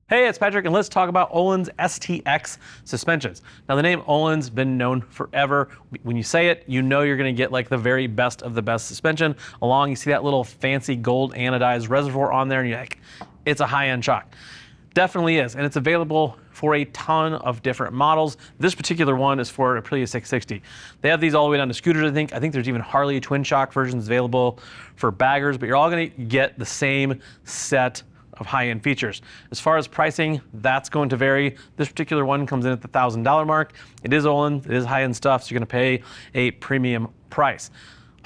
Hey, it's Patrick, and let's talk about Ohlins STX suspensions. Now, the name Ohlins been known forever. When you say it, you know you're going to get like the very best of the best suspension. Along, you see that little fancy gold anodized reservoir on there, and you're like, it's a high-end shock. Definitely is, and it's available for a ton of different models. This particular one is for Aprilia 660. They have these all the way down to scooters, I think. I think there's even Harley twin shock versions available for baggers, but you're all going to get the same set of high-end features. As far as pricing, that's going to vary. This particular one comes in at the $1,000 mark. It is Ohlins, it is high-end stuff, so you're gonna pay a premium price.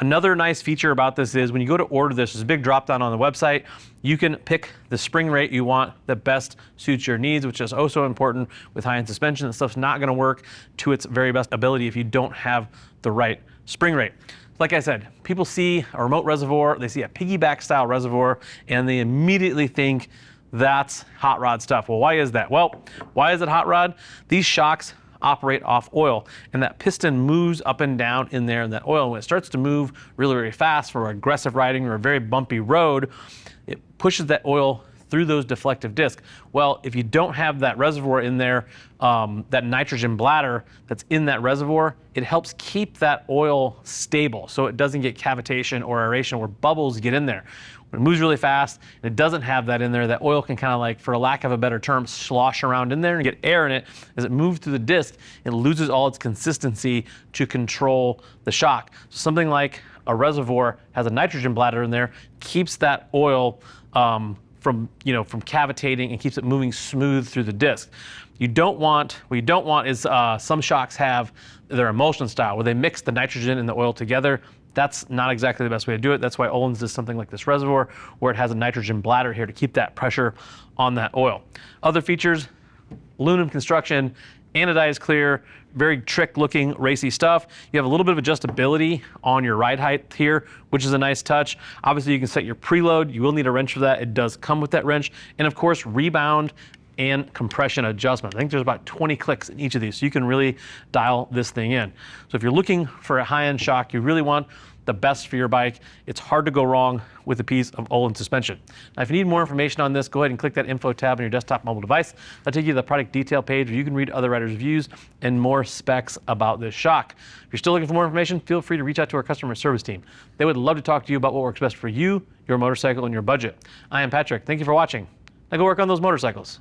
Another nice feature about this is when you go to order this, there's a big drop down on the website. You can pick the spring rate you want that best suits your needs, which is also important with high-end suspension. This stuff's not gonna work to its very best ability if you don't have the right spring rate. Like I said, people see a remote reservoir, they see a piggyback style reservoir, and they immediately think that's hot rod stuff. Well, why is that? Well, why is it hot rod? These shocks operate off oil, and that piston moves up and down in there in that oil. When it starts to move really, really fast for aggressive riding or a very bumpy road, it pushes that oil through those deflective discs. Well, if you don't have that reservoir in there, that nitrogen bladder that's in that reservoir, it helps keep that oil stable so it doesn't get cavitation or aeration where bubbles get in there. When it moves really fast and it doesn't have that in there, that oil can kind of like, for a lack of a better term, slosh around in there and get air in it. As it moves through the disc, it loses all its consistency to control the shock. So something like a reservoir has a nitrogen bladder in there, keeps that oil from cavitating and keeps it moving smooth through the disc. What you don't want is some shocks have their emulsion style where they mix the nitrogen and the oil together. That's not exactly the best way to do it. That's why Ohlins does something like this reservoir where it has a nitrogen bladder here to keep that pressure on that oil. Other features, aluminum construction, anodized clear, very trick looking racy stuff. You have a little bit of adjustability on your ride height here, which is a nice touch. Obviously you can set your preload. You will need a wrench for that. It does come with that wrench. And of course, rebound and compression adjustment. I think there's about 20 clicks in each of these, so you can really dial this thing in. So if you're looking for a high-end shock, you really want the best for your bike, it's hard to go wrong with a piece of Ohlins suspension. Now, if you need more information on this, go ahead and click that info tab on your desktop mobile device. That'll take you to the product detail page where you can read other riders' reviews and more specs about this shock. If you're still looking for more information, feel free to reach out to our customer service team. They would love to talk to you about what works best for you, your motorcycle, and your budget. I am Patrick. Thank you for watching. Now go work on those motorcycles.